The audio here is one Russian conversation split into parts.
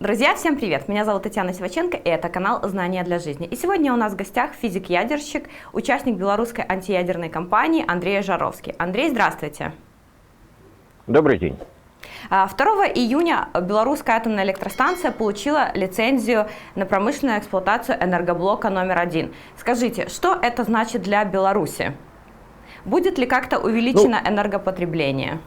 Друзья, всем привет! Меня зовут Татьяна Сиваченко, и это канал «Знания для жизни». И сегодня у нас в гостях физик-ядерщик, участник белорусской антиядерной кампании Андрей Жаровский. Андрей, здравствуйте! Добрый день. 2 июня белорусская атомная электростанция получила лицензию на промышленную эксплуатацию энергоблока номер 1. Скажите, что это значит для Беларуси? Будет ли как-то увеличено энергопотребление?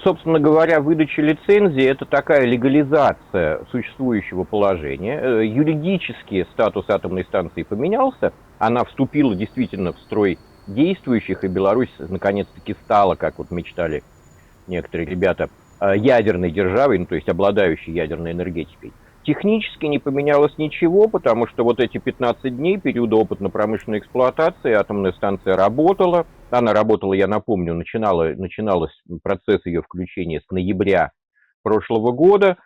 Собственно говоря, выдача лицензии – это такая легализация существующего положения. Юридически статус атомной станции поменялся, она вступила действительно в строй действующих, и Беларусь наконец-таки стала, как вот мечтали некоторые ребята, ядерной державой, то есть обладающей ядерной энергетикой. Технически не поменялось ничего, потому что вот эти 15 дней периода опытно-промышленной эксплуатации атомная станция работала. Она работала, я напомню, начиналась процесс ее включения с ноября прошлого года,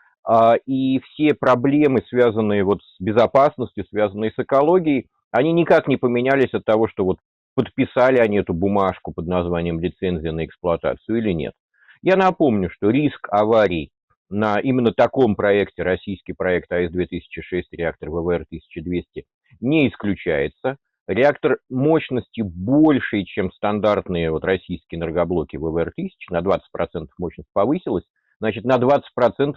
и все проблемы, связанные вот с безопасностью, связанные с экологией, они никак не поменялись от того, что вот подписали они эту бумажку под названием «Лицензия на эксплуатацию» или нет. Я напомню, что риск аварий на именно таком проекте, российский проект АЭС-2006, реактор ВВР-1200, не исключается. Реактор мощности большей, чем стандартные вот российские энергоблоки ВВР-1000, на 20% мощность повысилась, значит, на 20%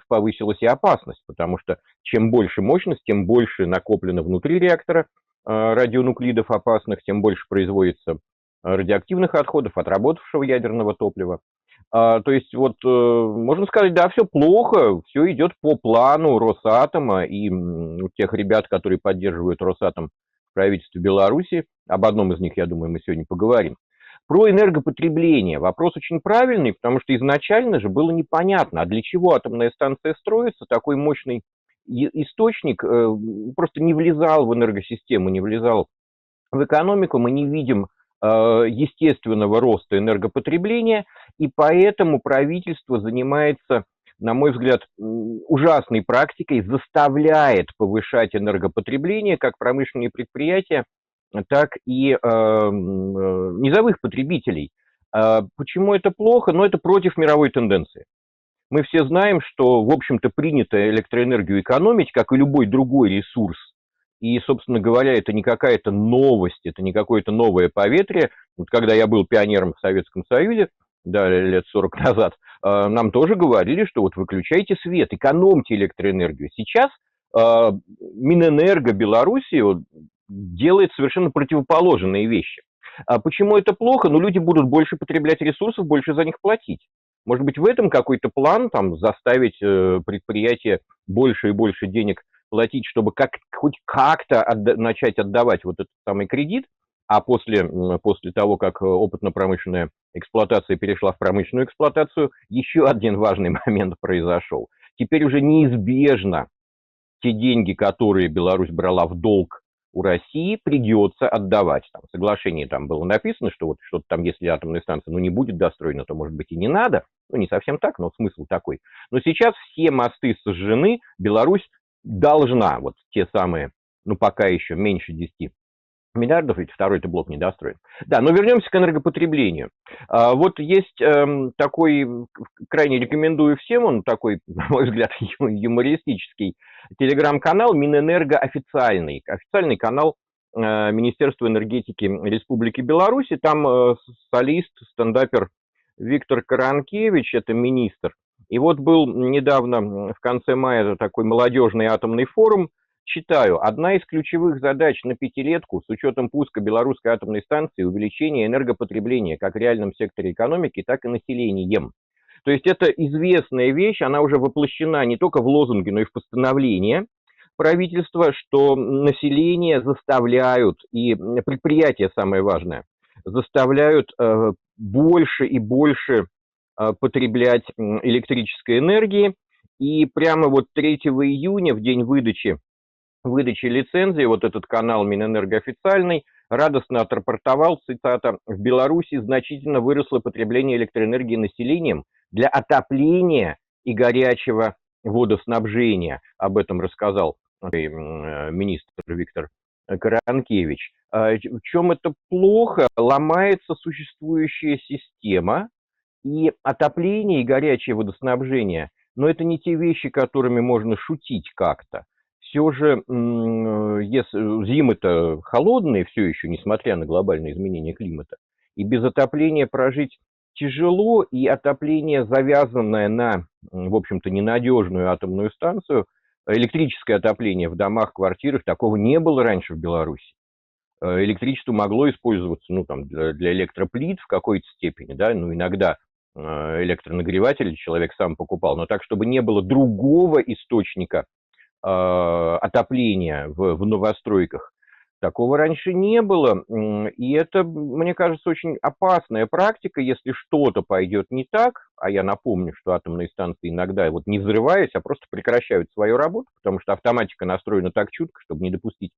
повысилась и опасность, потому что чем больше мощность, тем больше накоплено внутри реактора радионуклидов опасных, тем больше производится радиоактивных отходов, отработавшего ядерного топлива. То есть, вот, можно сказать, да, все плохо, все идет по плану Росатома и тех ребят, которые поддерживают Росатом в правительстве Беларуси. Об одном из них, я думаю, мы сегодня поговорим. Про энергопотребление. Вопрос очень правильный, потому что изначально же было непонятно, а для чего атомная станция строится, такой мощный источник просто не влезал в энергосистему, не влезал в экономику, мы не видим естественного роста энергопотребления, и поэтому правительство занимается, на мой взгляд, ужасной практикой, заставляет повышать энергопотребление как промышленные предприятия, так и низовых потребителей. Почему это плохо? Это против мировой тенденции. Мы все знаем, что, в общем-то, принято электроэнергию экономить, как и любой другой ресурс. И, собственно говоря, это не какая-то новость, это не какое-то новое поветрие. Вот когда я был пионером в Советском Союзе, да, лет 40 назад, нам тоже говорили, что вот выключайте свет, экономьте электроэнергию. Сейчас Минэнерго Беларуси делает совершенно противоположные вещи. А почему это плохо? Люди будут больше потреблять ресурсов, больше за них платить. Может быть, в этом какой-то план, заставить предприятие больше и больше денег платить, чтобы хоть как-то начать отдавать вот этот самый кредит, а после того, как опытно-промышленная эксплуатация перешла в промышленную эксплуатацию, еще один важный момент произошел. Теперь уже неизбежно те деньги, которые Беларусь брала в долг у России, придется отдавать. В соглашении было написано, что вот что-то там, если атомная станция не будет достроена, то, может быть, и не надо. Не совсем так, но смысл такой. Но сейчас все мосты сожжены, Беларусь должна, вот те самые, пока еще меньше 10 миллиардов, ведь второй-то блок не достроен. Да, но вернемся к энергопотреблению. Вот есть такой, крайне рекомендую всем, он такой, на мой взгляд, юмористический телеграм-канал Минэнерго официальный канал Министерства энергетики Республики Беларусь. Там солист, стендапер Виктор Каранкевич, это министр. И вот был недавно, в конце мая, такой молодежный атомный форум. Читаю. Одна из ключевых задач на пятилетку с учетом пуска белорусской атомной станции увеличение энергопотребления как в реальном секторе экономики, так и населением. То есть это известная вещь, она уже воплощена не только в лозунге, но и в постановление правительства, что население заставляют, и предприятия, самое важное, заставляют больше и больше потреблять электрической энергии. И прямо вот 3 июня, в день выдачи лицензии, вот этот канал Минэнерго официальный радостно отрапортовал, цитата, «В Беларуси значительно выросло потребление электроэнергии населением для отопления и горячего водоснабжения». Об этом рассказал министр Виктор Каранкевич. В чем это плохо? Ломается существующая система, и отопление и горячее водоснабжение но это не те вещи, которыми можно шутить как-то. Все же, если зимы-то холодные все еще, несмотря на глобальные изменения климата, и без отопления прожить тяжело, и отопление, завязанное на, в общем-то, ненадежную атомную станцию, электрическое отопление в домах, квартирах, такого не было раньше в Беларуси. Электричество могло использоваться, ну, там, для электроплит в какой-то степени, да, ну, иногда электронагреватель человек сам покупал, но так, чтобы не было другого источника отопления в новостройках, такого раньше не было. И это, мне кажется, очень опасная практика, если что-то пойдет не так, а я напомню, что атомные станции иногда, вот не взрываясь, а просто прекращают свою работу, потому что автоматика настроена так чутко, чтобы не допустить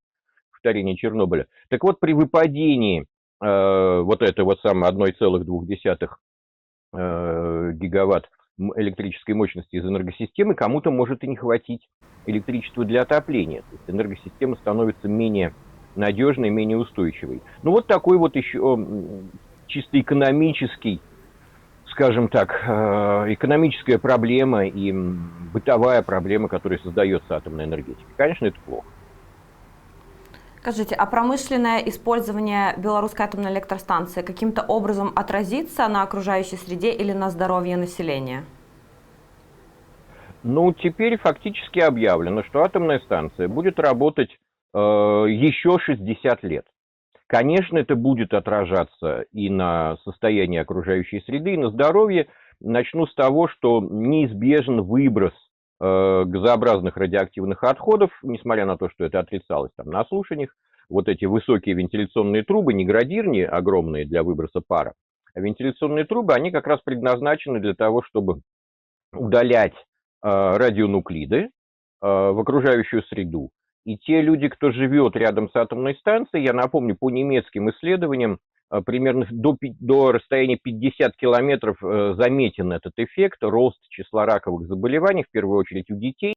повторения Чернобыля. Так вот, при выпадении вот этой вот самой 1,2 гигаватт электрической мощности из энергосистемы, кому-то может и не хватить электричества для отопления. То есть энергосистема становится менее надежной, менее устойчивой. Ну вот такой вот еще чисто экономический, скажем так, экономическая проблема и бытовая проблема, которая создается атомной энергетикой. Конечно, это плохо. Скажите, а промышленное использование белорусской атомной электростанции каким-то образом отразится на окружающей среде или на здоровье населения? Ну, теперь фактически объявлено, что атомная станция будет работать еще 60 лет. Конечно, это будет отражаться и на состоянии окружающей среды, и на здоровье. Начну с того, что неизбежен выброс газообразных радиоактивных отходов, несмотря на то, что это отрицалось там на слушаниях. Вот эти высокие вентиляционные трубы, не градирни огромные для выброса пара, а вентиляционные трубы, они как раз предназначены для того, чтобы удалять радионуклиды в окружающую среду. И те люди, кто живет рядом с атомной станцией, я напомню, по немецким исследованиям, примерно до расстояния 50 километров заметен этот эффект, рост числа раковых заболеваний, в первую очередь у детей.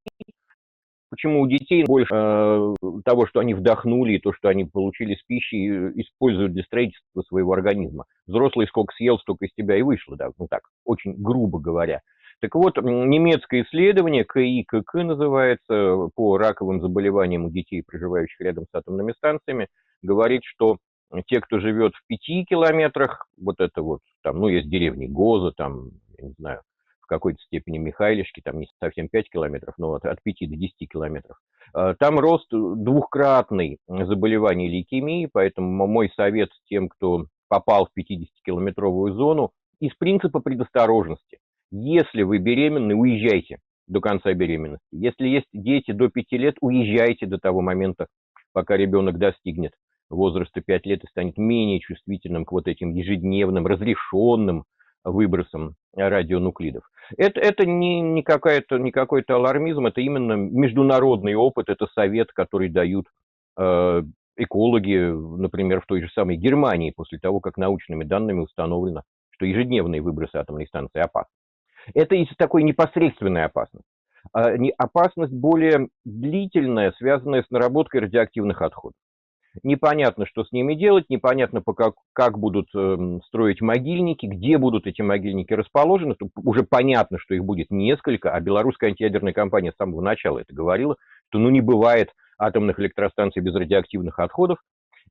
Почему у детей больше того, что они вдохнули, и то, что они получили с пищей, используют для строительства своего организма. Взрослый сколько съел, столько из тебя и вышло, да, ну так, очень грубо говоря. Так вот, немецкое исследование, КИКК называется, по раковым заболеваниям у детей, проживающих рядом с атомными станциями, говорит, что те, кто живет в 5 километрах, вот это вот, там, ну, есть деревни Гоза, там, я не знаю, в какой-то степени Михайлишки, там не совсем 5 километров, но от 5 до 10 километров. Там рост двухкратный заболеваний лейкемии, поэтому мой совет тем, кто попал в 50-километровую зону, из принципа предосторожности. Если вы беременны, уезжайте до конца беременности. Если есть дети до 5 лет, уезжайте до того момента, пока ребенок достигнет возраста 5 лет и станет менее чувствительным к вот этим ежедневным, разрешенным выбросам радионуклидов. Это не какой-то алармизм, это именно международный опыт, это совет, который дают экологи, например, в той же самой Германии, после того, как научными данными установлено, что ежедневные выбросы атомной станции опасны. Это из такой непосредственной опасности. Опасность более длительная, связанная с наработкой радиоактивных отходов. Непонятно, что с ними делать, непонятно, как будут строить могильники, где будут эти могильники расположены. Тут уже понятно, что их будет несколько, а белорусская антиядерная компания с самого начала это говорила, что ну не бывает атомных электростанций без радиоактивных отходов.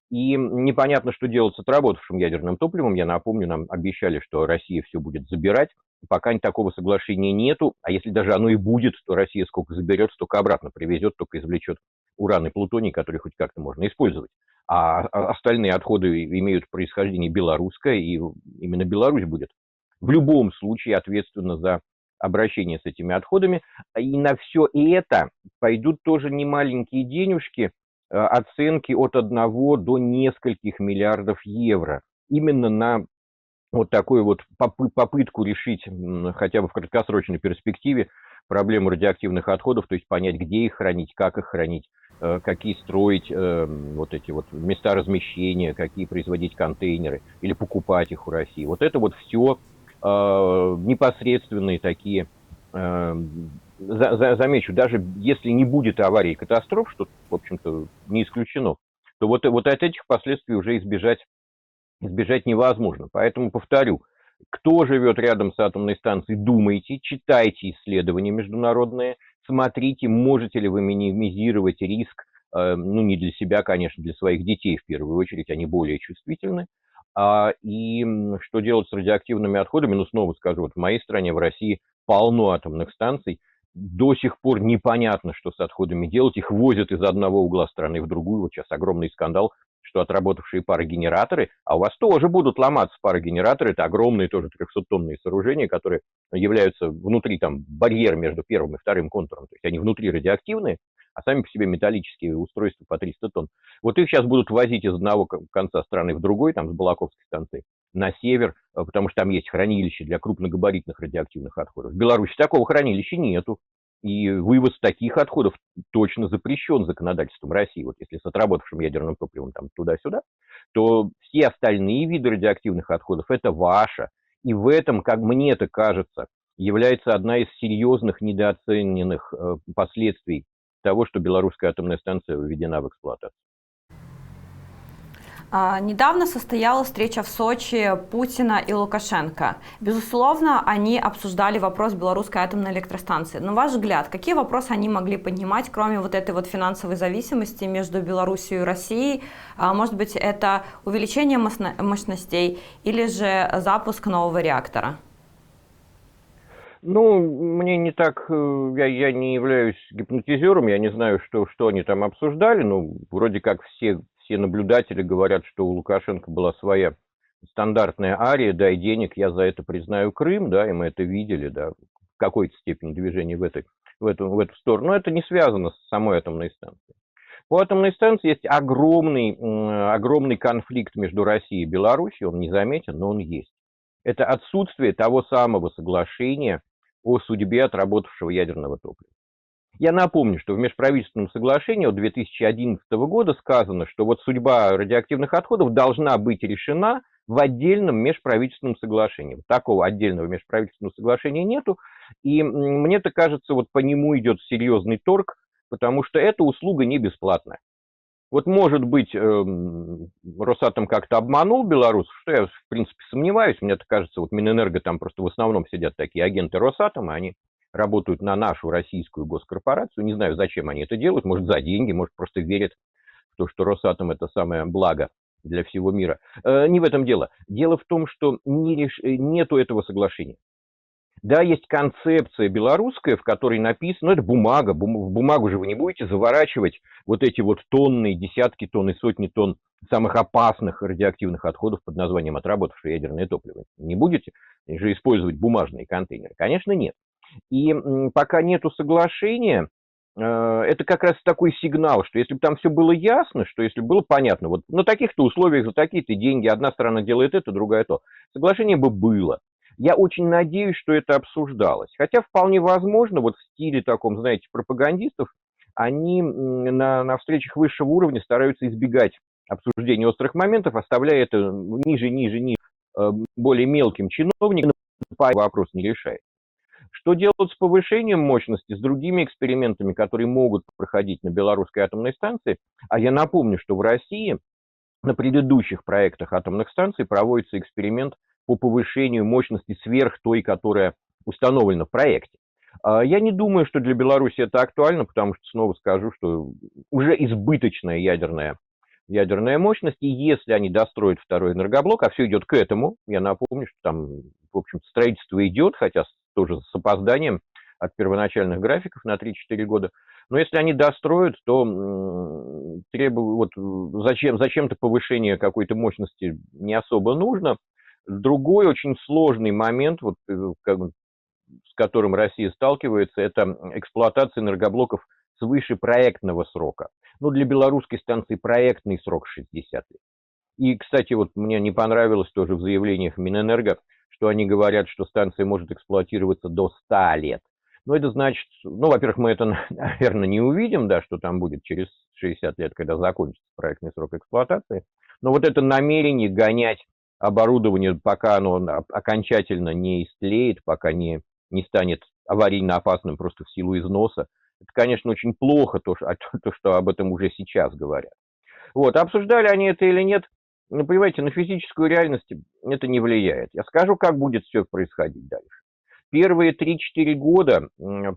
И непонятно, что делать с отработавшим ядерным топливом. Я напомню, нам обещали, что Россия все будет забирать. Пока такого соглашения нету. А если даже оно и будет, то Россия сколько заберет, столько обратно привезет, только извлечет уран и плутоний, которые хоть как-то можно использовать. А остальные отходы имеют происхождение белорусское, и именно Беларусь будет в любом случае ответственна за обращение с этими отходами. И на все это пойдут тоже немаленькие денежки, оценки от 1 до нескольких миллиардов евро. Именно на вот такую вот попытку решить, хотя бы в краткосрочной перспективе, проблему радиоактивных отходов, то есть понять, где их хранить, как их хранить, какие строить вот эти вот места размещения, какие производить контейнеры или покупать их у России. Вот это вот все непосредственные такие, замечу, даже если не будет аварий и катастроф, что, в общем-то, не исключено, то вот от этих последствий уже избежать невозможно. Поэтому повторю, Кто живет рядом с атомной станцией, думайте, читайте исследования международные, смотрите, можете ли вы минимизировать риск, ну, не для себя, конечно, для своих детей в первую очередь, они более чувствительны. И что делать с радиоактивными отходами? Ну, снова скажу, вот в моей стране, в России, полно атомных станций. До сих пор непонятно, что с отходами делать. Их возят из одного угла страны в другую. Вот сейчас огромный скандал, что отработавшие парогенераторы, а у вас тоже будут ломаться парогенераторы. Это огромные тоже 300-тонные сооружения, которые являются внутри, там, барьер между первым и вторым контуром. То есть они внутри радиоактивные, а сами по себе металлические устройства по 300 тонн. Вот их сейчас будут возить из одного конца страны в другой, там, с Балаковской станции, на север, потому что там есть хранилище для крупногабаритных радиоактивных отходов. В Беларуси такого хранилища нету. И вывоз таких отходов точно запрещен законодательством России. Вот если с отработавшим ядерным топливом там туда-сюда, то все остальные виды радиоактивных отходов – это ваше. И в этом, как мне это кажется, является одна из серьезных недооцененных последствий того, что белорусская атомная станция введена в эксплуатацию. Недавно состоялась встреча в Сочи Путина и Лукашенко. Безусловно, они обсуждали вопрос белорусской атомной электростанции. На ваш взгляд, какие вопросы они могли поднимать, кроме вот этой вот финансовой зависимости между Белоруссией и Россией? Может быть, это увеличение мощностей или же запуск нового реактора? Ну, мне не так, я не являюсь гипнотизером, я не знаю, что они там обсуждали, но вроде как все наблюдатели говорят, что у Лукашенко была своя стандартная ария: дай денег, я за это признаю Крым, да, и мы это видели, да, в какой-то степени движения в эту сторону. Но это не связано с самой атомной станцией. По атомной станции есть огромный конфликт между Россией и Белоруссией, он не заметен, но он есть. Это отсутствие того самого соглашения о судьбе отработавшего ядерного топлива. Я напомню, что в межправительственном соглашении от 2011 года сказано, что вот судьба радиоактивных отходов должна быть решена в отдельном межправительственном соглашении. Такого отдельного межправительственного соглашения нету, и мне-то кажется, вот по нему идет серьезный торг, потому что эта услуга не бесплатная. Вот, может быть, Росатом как-то обманул белорусов, что я, в принципе, сомневаюсь. Мне кажется, вот Минэнерго там просто в основном сидят такие агенты Росатома, они работают на нашу российскую госкорпорацию. Не знаю, зачем они это делают, может, за деньги, может, просто верят в то, что Росатом – это самое благо для всего мира. Не в этом дело. Дело в том, что нету этого соглашения. Да, есть концепция белорусская, в которой написано, ну, это бумага, в бумагу же вы не будете заворачивать вот эти вот тонны, десятки тонн и сотни тонн самых опасных радиоактивных отходов под названием отработавшее ядерное топливо. Не будете же использовать бумажные контейнеры? Конечно, нет. И пока нету соглашения, это как раз такой сигнал, что если бы там все было ясно, что если бы было понятно, вот на таких-то условиях, за такие-то деньги, одна сторона делает это, другая то, соглашение бы было. Я очень надеюсь, что это обсуждалось. Хотя вполне возможно, вот в стиле таком, знаете, пропагандистов, они на встречах высшего уровня стараются избегать обсуждения острых моментов, оставляя это ниже, более мелким чиновникам, вопрос не решает. Что делать с повышением мощности, с другими экспериментами, которые могут проходить на белорусской атомной станции? А я напомню, что в России на предыдущих проектах атомных станций проводится эксперимент по повышению мощности сверх той, которая установлена в проекте. Я не думаю, что для Беларуси это актуально, потому что, снова скажу, что уже избыточная ядерная мощность, и если они достроят второй энергоблок, а все идет к этому, я напомню, что там, в общем, строительство идет, хотя тоже с опозданием от первоначальных графиков на 3-4 года, но если они достроят, то зачем-то повышение какой-то мощности не особо нужно. Другой очень сложный момент, вот, с которым Россия сталкивается, это эксплуатация энергоблоков свыше проектного срока. Ну, для белорусской станции проектный срок 60 лет. И, кстати, вот мне не понравилось тоже в заявлениях Минэнерго, что они говорят, что станция может эксплуатироваться до 100 лет. Но это значит, ну, во-первых, мы это, наверное, не увидим, да, что там будет через 60 лет, когда закончится проектный срок эксплуатации. Но вот это намерение гонять оборудование, пока оно окончательно не истлеет, пока не станет аварийно опасным просто в силу износа, это, конечно, очень плохо, то, что об этом уже сейчас говорят. Вот, обсуждали они это или нет, Ну, понимаете, на физическую реальность это не влияет. Я скажу, как будет все происходить дальше. Первые 3-4 года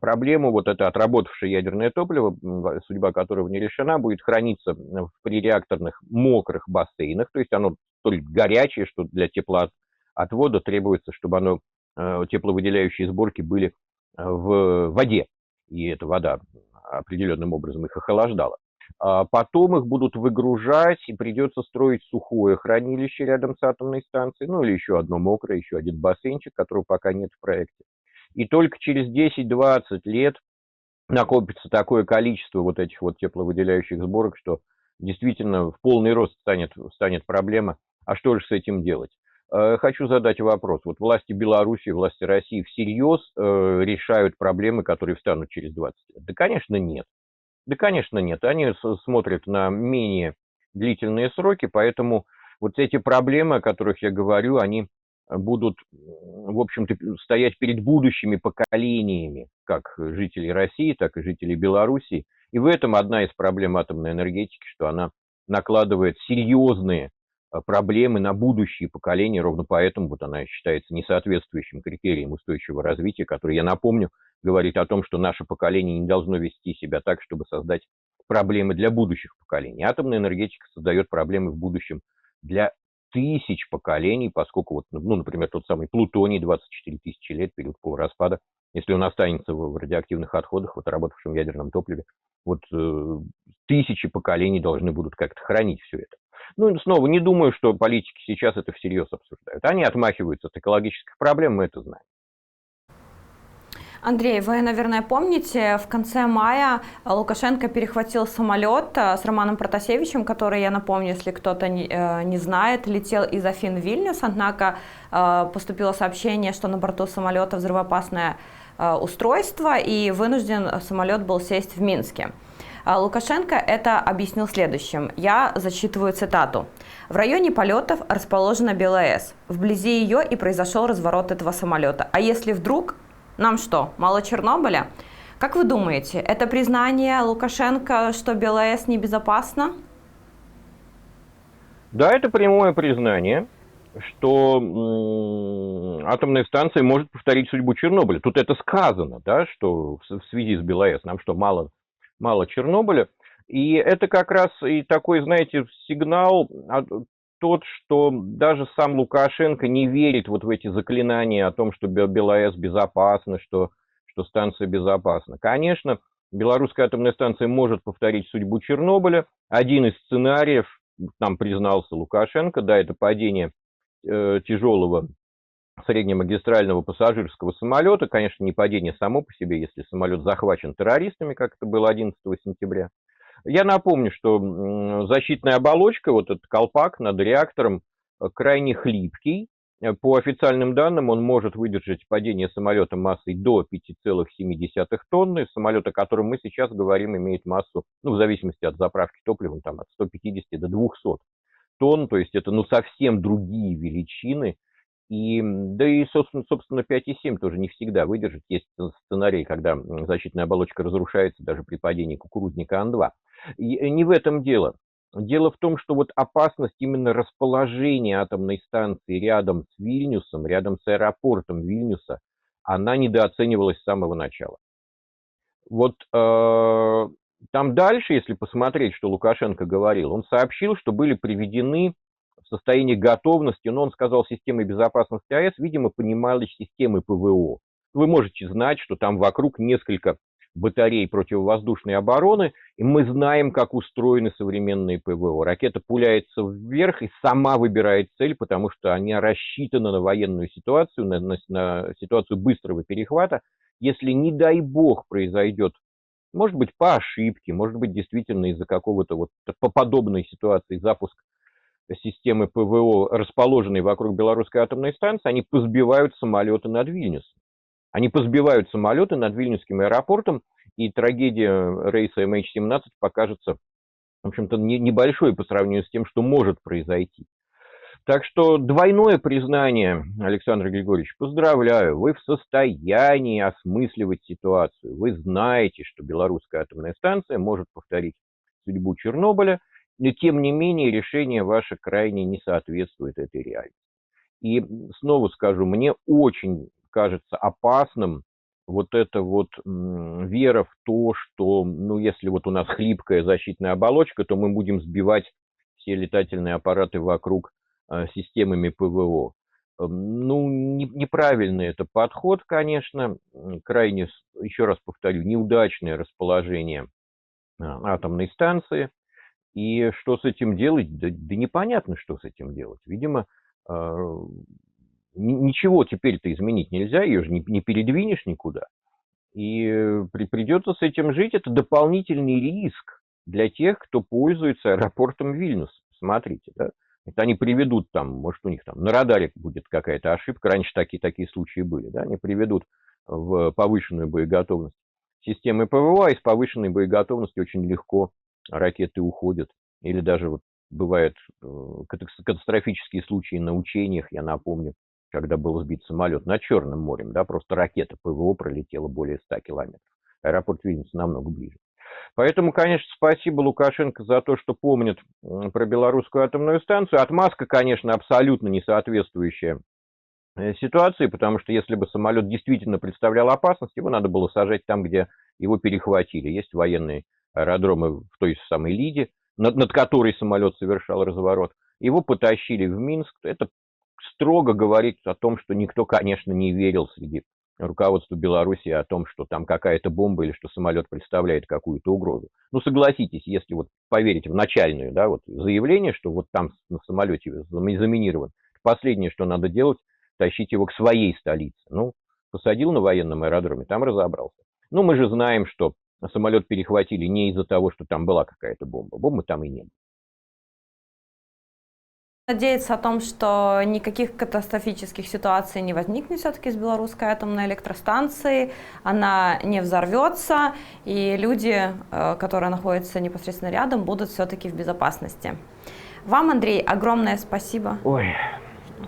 проблему вот это отработавшее ядерное топливо, судьба которого не решена, будет храниться в пререакторных мокрых бассейнах, то есть оно столь горячее, что для теплоотвода требуется, чтобы оно, тепловыделяющие сборки были в воде, и эта вода определенным образом их охлаждала. А потом их будут выгружать, и придется строить сухое хранилище рядом с атомной станцией, ну или еще одно мокрое, еще один бассейнчик, которого пока нет в проекте. И только через 10-20 лет накопится такое количество вот этих вот тепловыделяющих сборок, что действительно в полный рост станет проблема. А что же с этим делать? Хочу задать вопрос. Вот власти Беларуси, власти России всерьез решают проблемы, которые встанут через 20 лет? Да, конечно, нет. Да, конечно, нет. Они смотрят на менее длительные сроки, поэтому вот эти проблемы, о которых я говорю, они будут, в общем-то, стоять перед будущими поколениями, как жителей России, так и жителей Беларуси. И в этом одна из проблем атомной энергетики, что она накладывает серьезные проблемы на будущие поколения, ровно поэтому вот она считается несоответствующим критериям устойчивого развития, который, я напомню, говорит о том, что наше поколение не должно вести себя так, чтобы создать проблемы для будущих поколений. Атомная энергетика создает проблемы в будущем для тысяч поколений, поскольку, вот, ну, например, тот самый плутоний 24 тысячи лет, период полураспада, если он останется в радиоактивных отходах, в отработавшем ядерном топливе, вот тысячи поколений должны будут как-то хранить все это. Ну, снова, не думаю, что политики сейчас это всерьез обсуждают. Они отмахиваются от экологических проблем, мы это знаем. Андрей, вы, наверное, помните, в конце мая Лукашенко перехватил самолет с Романом Протасевичем, который, я напомню, если кто-то не знает, летел из Афин в Вильнюс, однако поступило сообщение, что на борту самолета взрывоопасное устройство, и вынужден самолет был сесть в Минске. Лукашенко это объяснил следующим. Я зачитываю цитату. «В районе полетов расположена БелАЭС. Вблизи ее и произошел разворот этого самолета. А если вдруг... Нам что, мало Чернобыля?» Как вы думаете, это признание Лукашенко, что БелАЭС небезопасно? Да, это прямое признание, что атомная станция может повторить судьбу Чернобыля. Тут это сказано, да, что в связи с БелАЭС нам что, мало Чернобыля. И это как раз и такой, знаете, сигнал, тот, что даже сам Лукашенко не верит вот в эти заклинания о том, что БелАЭС безопасна, что станция безопасна. Конечно, белорусская атомная станция может повторить судьбу Чернобыля. Один из сценариев, нам признался Лукашенко, да, это падение тяжелого среднемагистрального пассажирского самолета. Конечно, не падение само по себе, если самолет захвачен террористами, как это было 11 сентября. Я напомню, что защитная оболочка, вот этот колпак над реактором, крайне хлипкий. По официальным данным, он может выдержать падение самолета массой до 5,7 тонны. Самолет, о котором мы сейчас говорим, имеет массу, ну, в зависимости от заправки топливом, там, от 150 до 200 тонн. То есть это, ну, совсем другие величины. И, да и, собственно, 5,7 тоже не всегда выдержит. Есть сценарий, когда защитная оболочка разрушается даже при падении кукурузника Ан-2. И не в этом дело. Дело в том, что вот опасность именно расположения атомной станции рядом с Вильнюсом, рядом с аэропортом Вильнюса, она недооценивалась с самого начала. Вот там дальше, если посмотреть, что Лукашенко говорил, он сообщил, что были приведены в состоянии готовности, но он сказал системы безопасности АЭС, видимо, понимали системы ПВО. Вы можете знать, что там вокруг несколько батарей противовоздушной обороны, и мы знаем, как устроены современные ПВО. Ракета пуляется вверх и сама выбирает цель, потому что она рассчитана на военную ситуацию, на ситуацию быстрого перехвата. Если, не дай бог, произойдет, может быть, по ошибке, может быть, действительно из-за какого-то вот по подобной ситуации запуск системы ПВО, расположенной вокруг белорусской атомной станции, они позбивают самолеты над Вильнюсом. Они позбивают самолеты над Вильнюсским аэропортом, и трагедия рейса MH17 покажется, в общем-то, небольшой по сравнению с тем, что может произойти. Так что двойное признание, Александр Григорьевич, поздравляю, вы в состоянии осмысливать ситуацию. Вы знаете, что белорусская атомная станция может повторить судьбу Чернобыля, но тем не менее решение ваше крайне не соответствует этой реальности. И снова скажу, мне очень кажется опасным вот эта вот вера в то, что, ну, если вот у нас хлипкая защитная оболочка, то мы будем сбивать все летательные аппараты вокруг системами ПВО. Ну, неправильный это подход, конечно, крайне, еще раз повторю, неудачное расположение атомной станции. И что с этим делать? Да непонятно, что с этим делать. Видимо, ничего теперь-то изменить нельзя, ее же не передвинешь никуда. И придется с этим жить. Это дополнительный риск для тех, кто пользуется аэропортом Вильнюс. Смотрите, да? Это они приведут там, может, у них там на радаре будет какая-то ошибка. Раньше такие случаи были, да? Они приведут в повышенную боеготовность системы ПВО, и с повышенной боеготовностью очень легко ракеты уходят. Или даже вот бывают катастрофические случаи на учениях, я напомню, когда был сбит самолет над Черным морем, да, просто ракета ПВО пролетела более 100 километров. Аэропорт Вильнюс намного ближе. Поэтому, конечно, спасибо Лукашенко за то, что помнит про белорусскую атомную станцию. Отмазка, конечно, абсолютно не соответствующая ситуации, потому что если бы самолет действительно представлял опасность, его надо было сажать там, где его перехватили. Есть военные аэродромы в той же самой Лиде, над которой самолет совершал разворот. Его потащили в Минск. Это строго говорит о том, что никто, конечно, не верил среди руководства Беларуси о том, что там какая-то бомба или что самолет представляет какую-то угрозу. Ну, согласитесь, если вот поверить в начальное, да, вот заявление, что вот там на самолете заминирован, последнее, что надо делать, тащить его к своей столице. Ну, посадил на военном аэродроме, там разобрался. Ну, мы же знаем, что самолет перехватили не из-за того, что там была какая-то бомба. Бомбы там и не было. Надеяться о том, что никаких катастрофических ситуаций не возникнет все-таки с белорусской атомной электростанцией, она не взорвется, и люди, которые находятся непосредственно рядом, будут все-таки в безопасности. Вам, Андрей, огромное спасибо. Ой,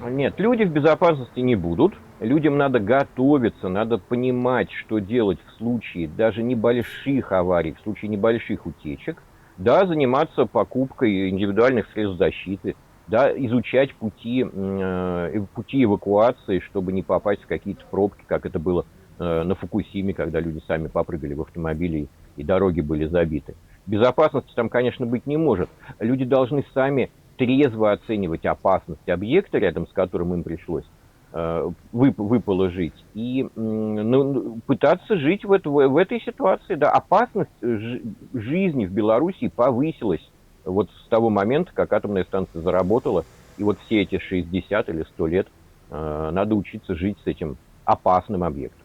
нет, люди в безопасности не будут. Людям надо готовиться, надо понимать, что делать в случае даже небольших аварий, в случае небольших утечек. Да, заниматься покупкой индивидуальных средств защиты, да, изучать пути эвакуации, чтобы не попасть в какие-то пробки, как это было на Фукусиме, когда люди сами попрыгали в автомобили и дороги были забиты. Безопасности там, конечно, быть не может. Люди должны сами трезво оценивать опасность объекта, рядом с которым им пришлось выпало жить, и пытаться жить в этой ситуации. Да, опасность жизни в Белоруссии повысилась вот с того момента, как атомная станция заработала, и вот все эти 60 или 100 лет надо учиться жить с этим опасным объектом.